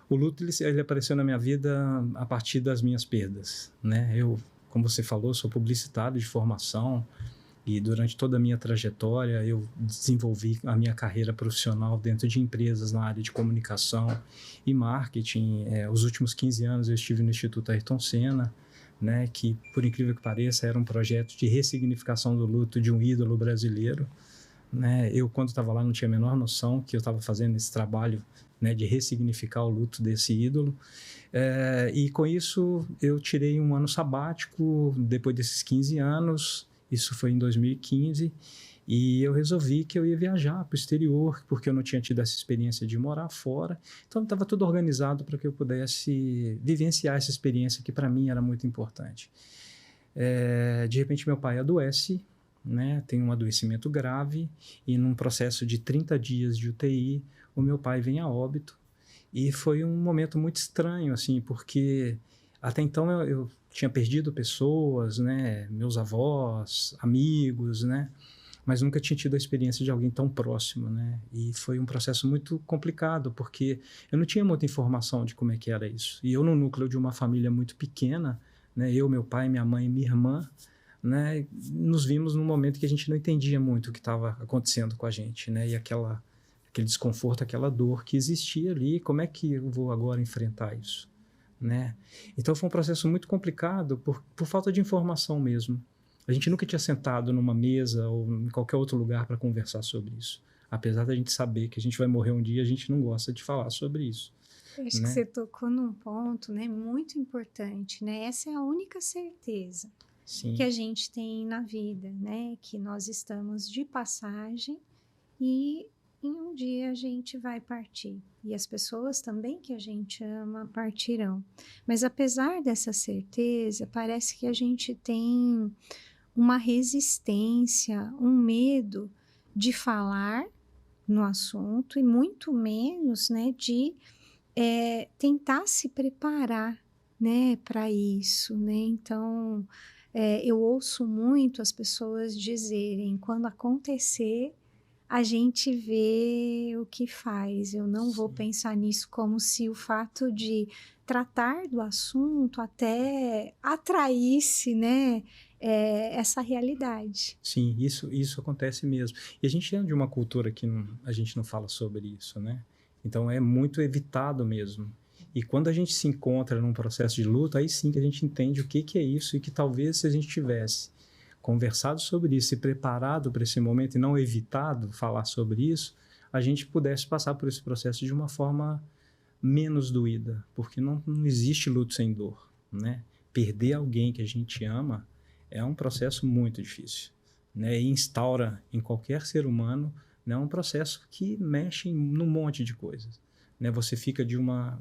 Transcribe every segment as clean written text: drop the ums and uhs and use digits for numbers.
O luto, ele apareceu na minha vida a partir das minhas perdas, né? Eu, como você falou, sou publicitário de formação e durante toda a minha trajetória eu desenvolvi a minha carreira profissional dentro de empresas na área de comunicação e marketing. Os últimos 15 anos eu estive no Instituto Ayrton Senna, né? Que, por incrível que pareça, era um projeto de ressignificação do luto de um ídolo brasileiro, né? Eu, quando estava lá, não tinha a menor noção que eu estava fazendo esse trabalho, né, de ressignificar o luto desse ídolo. E com isso eu tirei um ano sabático depois desses 15 anos, isso foi em 2015, e eu resolvi que eu ia viajar para o exterior, porque eu não tinha tido essa experiência de morar fora, então estava tudo organizado para que eu pudesse vivenciar essa experiência que para mim era muito importante. De repente meu pai adoece, né, tem um adoecimento grave, e num processo de 30 dias de UTI, o meu pai vem a óbito, e foi um momento muito estranho, assim, porque até então eu tinha perdido pessoas, né, meus avós, amigos, né, mas nunca tinha tido a experiência de alguém tão próximo, né, e foi um processo muito complicado, porque eu não tinha muita informação de como é que era isso, e eu no núcleo de uma família muito pequena, né, eu, meu pai, minha mãe e minha irmã, né, nos vimos num momento que a gente não entendia muito o que estava acontecendo com a gente, né, e aquele desconforto, aquela dor que existia ali, como é que eu vou agora enfrentar isso, né? Então foi um processo muito complicado por falta de informação mesmo. A gente nunca tinha sentado numa mesa ou em qualquer outro lugar para conversar sobre isso. Apesar da gente saber que a gente vai morrer um dia, a gente não gosta de falar sobre isso, Eu acho que né? você tocou num ponto, né, muito importante, né? Essa é a única certeza que Sim, a gente tem na vida, né? Que nós estamos de passagem e em um dia a gente vai partir. E as pessoas também que a gente ama partirão. Mas apesar dessa certeza, parece que a gente tem uma resistência, um medo de falar no assunto e muito menos, né, de tentar se preparar, né, para isso, né. Então, eu ouço muito as pessoas dizerem: "Quando acontecer, a gente vê o que faz". Eu não vou sim. pensar nisso, como se o fato de tratar do assunto até atraísse, né, essa realidade. Sim, isso acontece mesmo. E a gente é de uma cultura que a gente não fala sobre isso, né? Então é muito evitado mesmo. E quando a gente se encontra num processo de luta, aí sim que a gente entende o que que é isso, e que talvez se a gente tivesse conversado sobre isso, se preparado para esse momento e não evitado falar sobre isso, a gente pudesse passar por esse processo de uma forma menos doída, porque não existe luto sem dor, né? Perder alguém que a gente ama é um processo muito difícil, né? E instaura em qualquer ser humano, né, um processo que mexe num monte de coisas, né? Você fica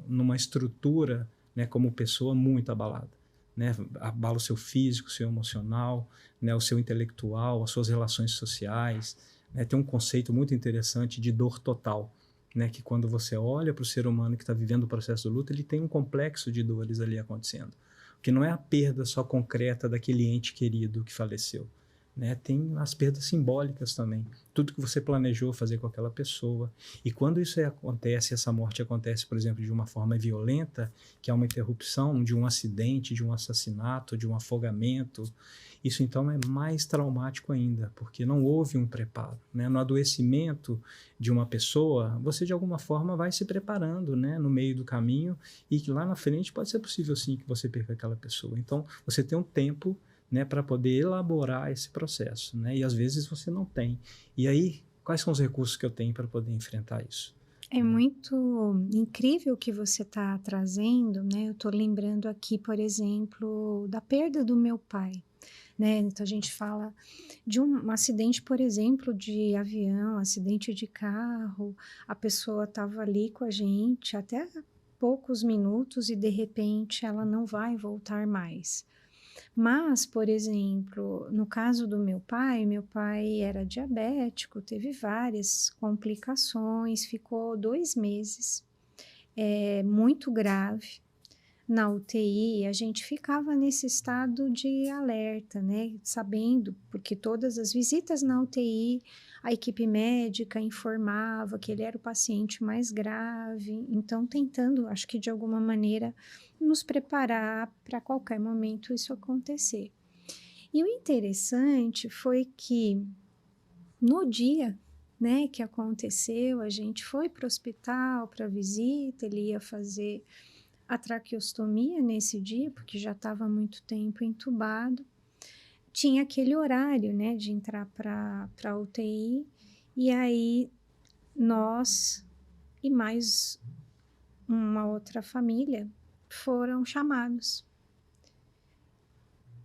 numa estrutura, né, como pessoa muito abalada, né? Abala o seu físico, o seu emocional, né, o seu intelectual, as suas relações sociais, né? Tem um conceito muito interessante de dor total, né, que quando você olha para o ser humano que está vivendo o processo do luto, ele tem um complexo de dores ali acontecendo, que não é a perda só concreta daquele ente querido que faleceu, né? Tem as perdas simbólicas também, tudo que você planejou fazer com aquela pessoa, e quando isso acontece, essa morte acontece, por exemplo, de uma forma violenta, que é uma interrupção de um acidente, de um assassinato, de um afogamento, isso então é mais traumático ainda, porque não houve um preparo, né? No adoecimento de uma pessoa, você de alguma forma vai se preparando, né, no meio do caminho, e que lá na frente pode ser possível sim que você perca aquela pessoa. Então, você tem um tempo, né, para poder elaborar esse processo, né, e às vezes você não tem. E aí, quais são os recursos que eu tenho para poder enfrentar isso? É Né? muito incrível o que você está trazendo, né, eu estou lembrando aqui, por exemplo, da perda do meu pai, né, então a gente fala de um acidente, por exemplo, de avião, acidente de carro, a pessoa estava ali com a gente até poucos minutos e de repente ela não vai voltar mais. Mas, por exemplo, no caso do meu pai era diabético, teve várias complicações, ficou 2 meses, muito grave. na UTI, a gente ficava nesse estado de alerta, né? Sabendo, porque todas as visitas na UTI, a equipe médica informava que ele era o paciente mais grave, então tentando, acho que de alguma maneira, nos preparar para qualquer momento isso acontecer. E o interessante foi que no dia, né, que aconteceu, a gente foi para o hospital para visita, ele ia fazer a traqueostomia nesse dia, porque já estava há muito tempo entubado. Tinha aquele horário, né, de entrar para a UTI, e aí nós e mais uma outra família foram chamados.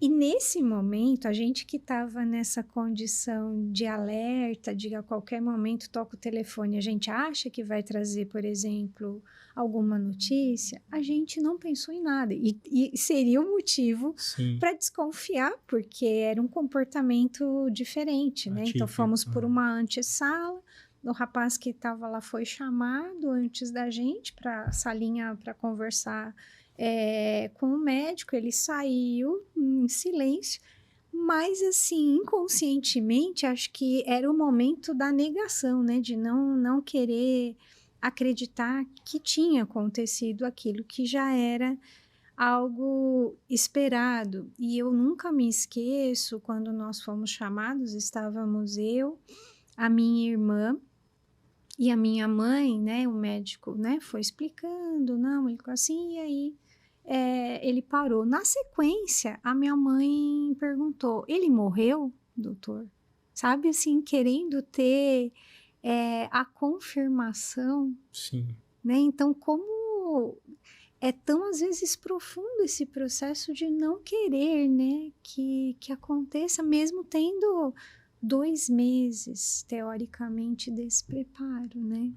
E nesse momento, a gente que estava nessa condição de alerta, de a qualquer momento toca o telefone, a gente acha que vai trazer, por exemplo, alguma notícia, a gente não pensou em nada. E seria um motivo para desconfiar, porque era um comportamento diferente, né? Então, fomos por uma antessala, o rapaz que estava lá foi chamado antes da gente para a salinha para conversar com o médico, ele saiu em silêncio, mas assim, inconscientemente, acho que era o momento da negação, né, de não querer acreditar que tinha acontecido aquilo que já era algo esperado. E eu nunca me esqueço, quando nós fomos chamados, estávamos eu, a minha irmã e a minha mãe, né, o médico, né, foi explicando, não, ele ficou assim, e aí ele parou. Na sequência, a minha mãe perguntou: ele morreu, doutor? Sabe, assim, querendo ter a confirmação. Sim. Né? Então, como é tão, às vezes, profundo esse processo de não querer, né, que aconteça, mesmo tendo 2 meses, teoricamente, desse preparo, né?